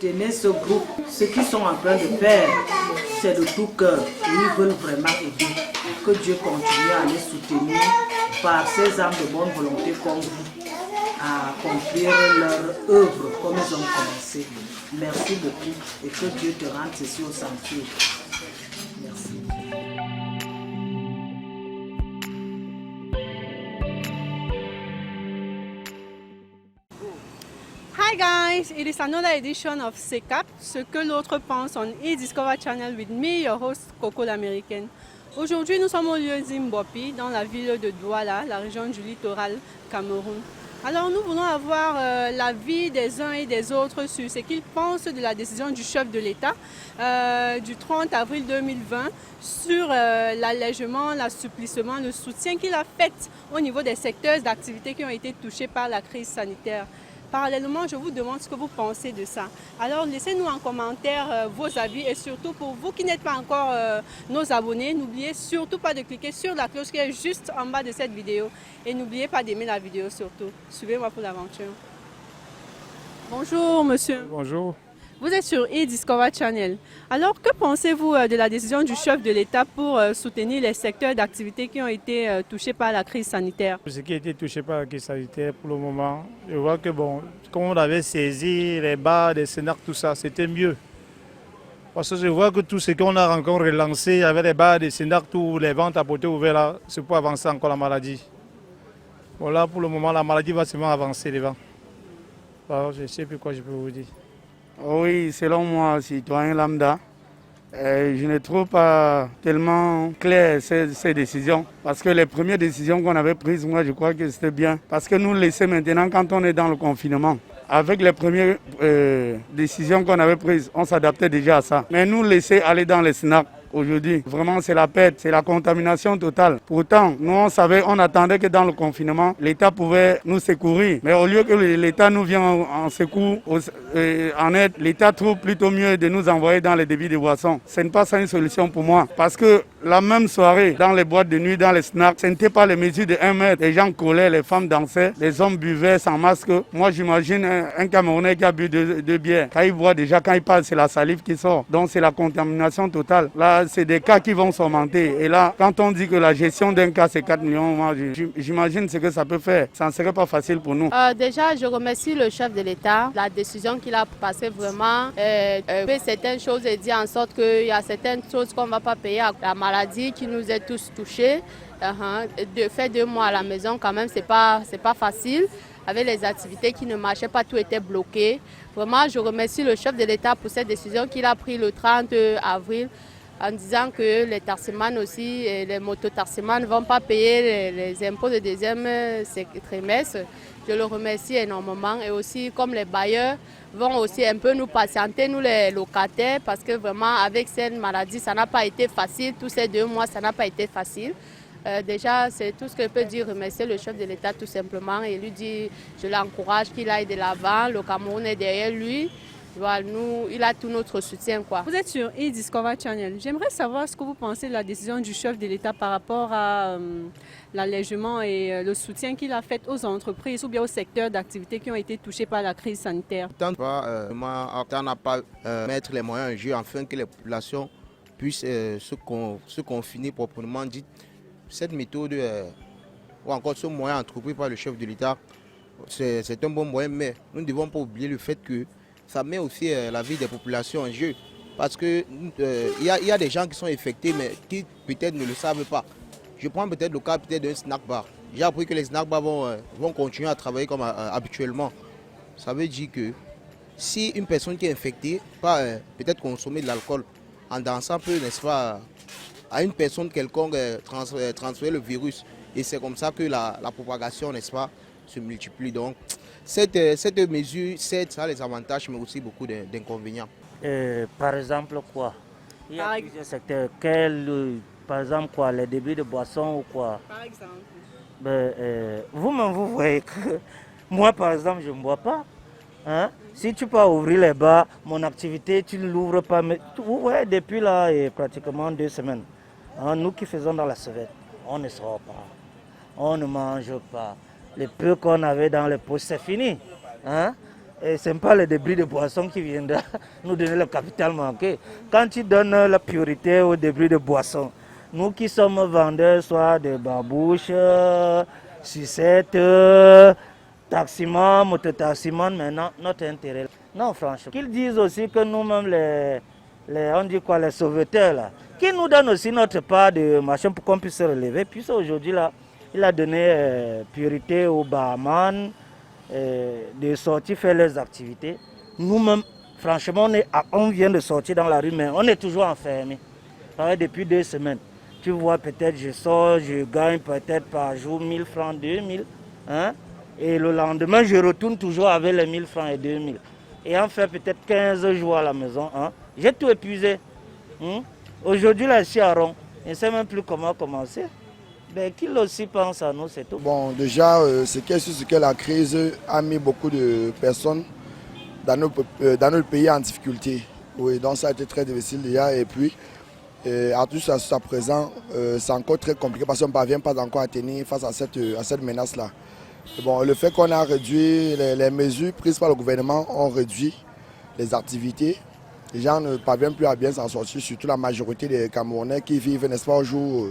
Soutenez ce groupe. Ce qu'ils sont en train de faire, c'est de tout cœur. Et ils veulent vraiment aider. Que Dieu continue à les soutenir par ces âmes de bonne volonté comme vous, à accomplir leur œuvre comme ils ont commencé. Merci beaucoup et que Dieu te rende ceci au centuple. Merci. Hi guys, it is another edition of CECAP, ce que l'autre pense on eDiscover Channel with me, your host Coco l'Américaine. Aujourd'hui, nous sommes au lieu Zimbopi, dans la ville de Douala, la région du littoral Cameroun. Alors nous voulons avoir l'avis des uns et des autres sur ce qu'ils pensent de la décision du chef de l'État du 30 avril 2020 sur l'allègement, l'assouplissement, le soutien qu'il a fait au niveau des secteurs d'activité qui ont été touchés par la crise sanitaire. Parallèlement, je vous demande ce que vous pensez de ça. Alors, laissez-nous en commentaire vos avis et surtout pour vous qui n'êtes pas encore nos abonnés, n'oubliez surtout pas de cliquer sur la cloche qui est juste en bas de cette vidéo et n'oubliez pas d'aimer la vidéo surtout. Suivez-moi pour l'aventure. Bonjour monsieur. Bonjour. Vous êtes sur eDiscover Channel. Alors, que pensez-vous de la décision du chef de l'État pour soutenir les secteurs d'activité qui ont été touchés par la crise sanitaire? Ce qui a été touché par la crise sanitaire pour le moment, je vois que bon, comme on avait saisi les bars, les scénars, tout ça, c'était mieux. Parce que je vois que tout ce qu'on a encore relancé avec les bars, les scénars, tous les ventes à portée ouverte là, c'est pour avancer encore la maladie. Voilà, pour le moment, la maladie va seulement avancer devant. Alors, je ne sais plus quoi je peux vous dire. Oui, selon moi, citoyen lambda, je ne trouve pas tellement clair ces décisions. Parce que les premières décisions qu'on avait prises, moi je crois que c'était bien. Parce que nous laisser maintenant quand on est dans le confinement. Avec les premières décisions qu'on avait prises, on s'adaptait déjà à ça. Mais nous laisser aller dans les snacks, aujourd'hui, vraiment c'est la perte, c'est la contamination totale. Pourtant, nous on savait, on attendait que dans le confinement, l'État pouvait nous secourir. Mais au lieu que l'État nous vienne en secours, en aide, l'État trouve plutôt mieux de nous envoyer dans les débits de boissons. Ce n'est pas ça une solution pour moi. Parce que la même soirée, dans les boîtes de nuit, dans les snacks, ce n'était pas les mesures de 1 mètre. Les gens collaient, les femmes dansaient, les hommes buvaient sans masque. Moi j'imagine un Camerounais qui a bu deux bières. Quand il boit déjà, quand il parle, c'est la salive qui sort. Donc c'est la contamination totale. Là, c'est des cas qui vont s'augmenter. Et là, quand on dit que la gestion d'un cas, c'est 4 millions, moi, j'imagine ce que ça peut faire. Ça ne serait pas facile pour nous. Déjà, je remercie le chef de l'État. La décision qu'il a passée vraiment fait certaines choses et dit en sorte qu'il y a certaines choses qu'on ne va pas payer. La maladie qui nous est tous touchés. De faire 2 mois à la maison, quand même, c'est pas facile. Avec les activités qui ne marchaient pas, tout était bloqué. Vraiment, je remercie le chef de l'État pour cette décision qu'il a prise le 30 avril en disant que les taximans aussi, et les mototaximans ne vont pas payer les impôts de deuxième trimestre. Je le remercie énormément et aussi comme les bailleurs vont aussi un peu nous patienter, nous les locataires, parce que vraiment avec cette maladie, ça n'a pas été facile. Tous ces 2 mois, ça n'a pas été facile. Déjà, c'est tout ce que je peux dire, remercier le chef de l'État tout simplement et lui dire, je l'encourage qu'il aille de l'avant, le Cameroun est derrière lui, voilà, il a tout notre soutien, quoi. Vous êtes sur eDiscover Channel. J'aimerais savoir ce que vous pensez de la décision du chef de l'État par rapport à l'allègement et le soutien qu'il a fait aux entreprises ou bien aux secteurs d'activité qui ont été touchés par la crise sanitaire. Tant n'a pas mettre les moyens en jeu afin que les populations puissent se confiner proprement dit. Cette méthode ou encore ce moyen entrepris par le chef de l'État, c'est un bon moyen, mais nous ne devons pas oublier le fait que ça met aussi la vie des populations en jeu. Parce qu'il y a des gens qui sont infectés, mais qui peut-être ne le savent pas. Je prends peut-être le cas d'un snack bar. J'ai appris que les snack bars vont continuer à travailler comme habituellement. Ça veut dire que si une personne qui est infectée va peut-être consommer de l'alcool en dansant peut, n'est-ce pas, à une personne quelconque transférer le virus. Et c'est comme ça que la propagation, n'est-ce pas, se multiplie. Donc, cette mesure, ça a les avantages, mais aussi beaucoup d'inconvénients. Par exemple, quoi? Il y a plusieurs secteurs. Par exemple, quoi? Les débits de boissons ou quoi? Par exemple. Vous-même, vous voyez que moi, par exemple, je ne bois pas. Hein? Si tu peux ouvrir les bars, mon activité, tu ne l'ouvres pas. Mais vous voyez, depuis là, pratiquement 2 semaines, hein, nous qui faisons dans la semaine, on ne sort pas, on ne mange pas. Le peu qu'on avait dans les poches, c'est fini. Hein? Et ce n'est pas le débris de boisson qui viendra nous donner le capital manqué. Quand tu donnes la priorité au débris de boisson, nous qui sommes vendeurs, soit de babouches, sucettes, taximans, mototaximans, maintenant, notre intérêt. Non, franchement. Qu'ils disent aussi que nous-mêmes, les sauveteurs, là, qui nous donnent aussi notre part de machin pour qu'on puisse se relever. Puis aujourd'hui, là, il a donné priorité aux barman, de sortir faire leurs activités. Nous-mêmes, franchement, on vient de sortir dans la rue, mais on est toujours enfermés. Depuis 2 semaines. Tu vois, peut-être je sors, je gagne peut-être par jour 1000 francs, 2000. Hein? Et le lendemain, je retourne toujours avec les 1000 francs et 2000. Et on fait peut-être 15 jours à la maison. Hein? J'ai tout épuisé. Aujourd'hui, là, je suis à rond. Je ne sais même plus comment commencer. Ben, qu'il aussi pense à nous, c'est tout. Bon, déjà, c'est que la crise a mis beaucoup de personnes dans notre pays en difficulté. Oui, donc ça a été très difficile déjà. Et puis, à tout ça, à présent, c'est encore très compliqué parce qu'on ne parvient pas encore à tenir face à cette menace-là. Bon, le fait qu'on a réduit les mesures prises par le gouvernement ont réduit les activités. Les gens ne parviennent plus à bien s'en sortir, surtout la majorité des Camerounais qui vivent, n'est-ce pas, au jour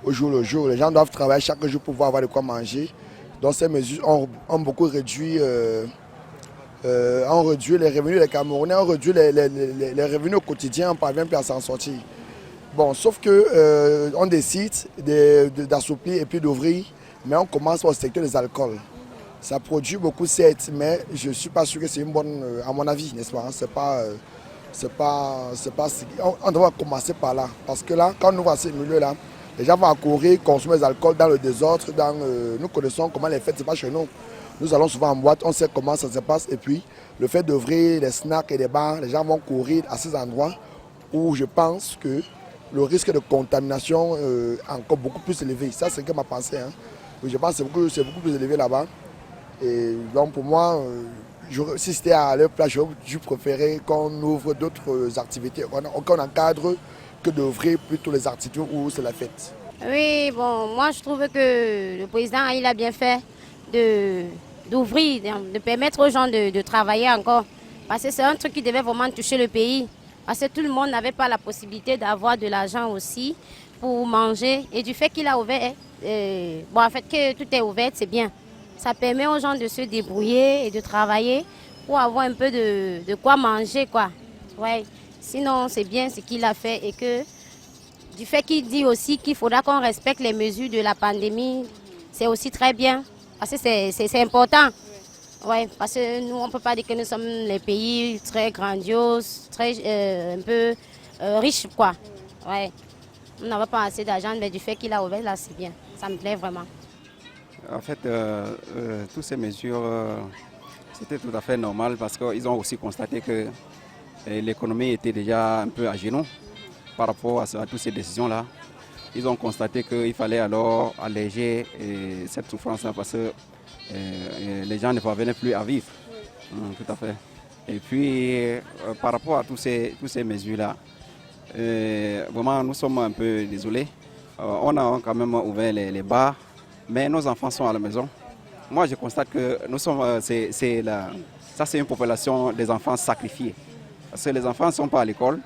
le jour. Les gens doivent travailler chaque jour pour pouvoir avoir de quoi manger. Donc ces mesures ont beaucoup réduit, les revenus des Camerounais, ont réduit les revenus au quotidien, on ne parvient plus à s'en sortir. Bon, sauf qu'on décide d'assouplir et puis d'ouvrir, mais on commence par le secteur des alcools. Ça produit beaucoup certes, mais je ne suis pas sûr que c'est une bonne, à mon avis, n'est-ce pas? On doit commencer par là, parce que là, quand nous voit ces milieux-là, les gens vont accourir, consommer des alcools dans le désordre. Nous connaissons comment les fêtes se passent chez nous. Nous allons souvent en boîte, on sait comment ça se passe. Et puis, le fait d'ouvrir les snacks et les bars, les gens vont courir à ces endroits où je pense que le risque de contamination est encore beaucoup plus élevé. Ça, c'est que ma pensée. Hein. Je pense que c'est beaucoup plus élevé là-bas. Et donc, pour moi, si c'était à leur place, je préférais qu'on ouvre d'autres activités, qu'on encadre, que d'ouvrir plutôt les activités où c'est la fête. Oui, bon, moi je trouve que le président il a bien fait d'ouvrir, de permettre aux gens de travailler encore. Parce que c'est un truc qui devait vraiment toucher le pays. Parce que tout le monde n'avait pas la possibilité d'avoir de l'argent aussi pour manger. Et du fait qu'il a ouvert, en fait que tout est ouvert, c'est bien. Ça permet aux gens de se débrouiller et de travailler pour avoir un peu de quoi manger, quoi. Ouais. Sinon, c'est bien ce qu'il a fait et que du fait qu'il dit aussi qu'il faudra qu'on respecte les mesures de la pandémie, c'est aussi très bien. Parce que c'est important. Ouais, parce que nous, on ne peut pas dire que nous sommes les pays très grandioses, très un peu riches, quoi. Ouais. On n'avait pas assez d'argent, mais du fait qu'il a ouvert, là, c'est bien. Ça me plaît vraiment. En fait, toutes ces mesures, c'était tout à fait normal parce qu'ils ont aussi constaté que l'économie était déjà un peu à genoux par rapport à toutes ces décisions-là. Ils ont constaté qu'il fallait alors alléger cette souffrance-là parce que les gens ne parvenaient plus à vivre. Tout à fait. Et puis, par rapport à toutes ces mesures-là, vraiment, nous sommes un peu désolés. On a quand même ouvert les bars, mais nos enfants sont à la maison. Moi, je constate que nous sommes, ça c'est une population des enfants sacrifiés. Parce que les enfants ne sont pas à l'école.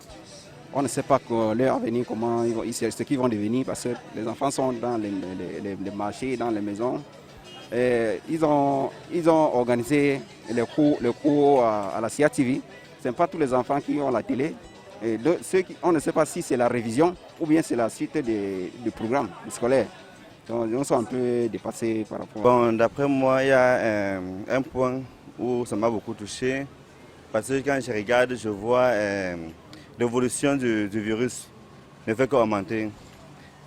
On ne sait pas leur avenir, ce qu'ils vont devenir, parce que les enfants sont dans les marchés, dans les maisons. Et ils ont organisé les cours à la CIATV. Ce n'est pas tous les enfants qui ont la télé. Et on ne sait pas si c'est la révision ou bien c'est la suite du programme scolaire. Donc, ils sont un peu dépassés par rapport. Bon, d'après moi, il y a un point où ça m'a beaucoup touché. Parce que quand je regarde, je vois l'évolution du virus ne fait qu'augmenter.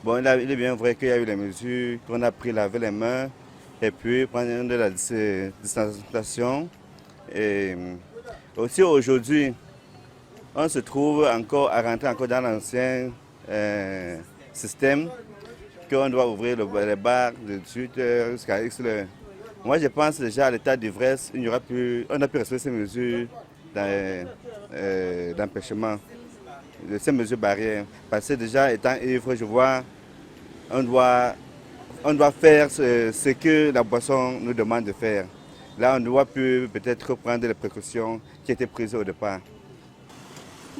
Bon, il est bien vrai qu'il y a eu les mesures, qu'on a pris laver les mains et puis prendre de la distanciation. Et aussi aujourd'hui, on se trouve encore à rentrer encore dans l'ancien système qu'on doit ouvrir les bars de 18h jusqu'à X heures. Moi, je pense déjà à l'état d'ivresse, on n'a plus respecté ces mesures d'empêchement, ces mesures barrières. Parce que déjà, étant ivre, je vois, on doit faire ce que la boisson nous demande de faire. Là, on ne doit plus peut-être prendre les précautions qui étaient prises au départ.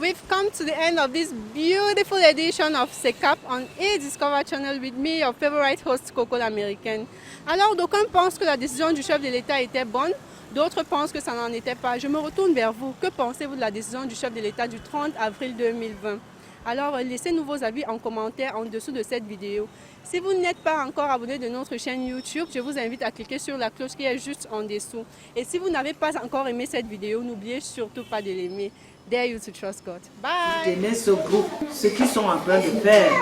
We've come to the end of this beautiful edition of SECAP on eDiscover Channel with me, your favorite host, Coco l'Américaine. Alors, d'aucuns pensent que la décision du chef de l'État était bonne, d'autres pensent que ça n'en était pas. Je me retourne vers vous. Que pensez-vous de la décision du chef de l'État du 30 avril 2020? Alors, laissez-nous vos avis en commentaire en dessous de cette vidéo. Si vous n'êtes pas encore abonné de notre chaîne YouTube, je vous invite à cliquer sur la cloche qui est juste en dessous. Et si vous n'avez pas encore aimé cette vidéo, n'oubliez surtout pas de l'aimer. Dare you to trust God. Bye. Soutenez ce groupe. Ce qu'ils sont en train de faire,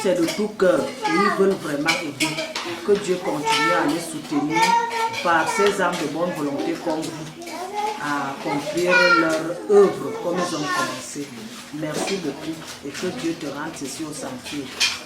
c'est de tout cœur. Et ils veulent vraiment aider. Que Dieu continue à les soutenir par ces âmes de bonne volonté comme vous, à accomplir leur œuvre comme ils ont commencé. Merci beaucoup et que Dieu te rende ceci au centuple.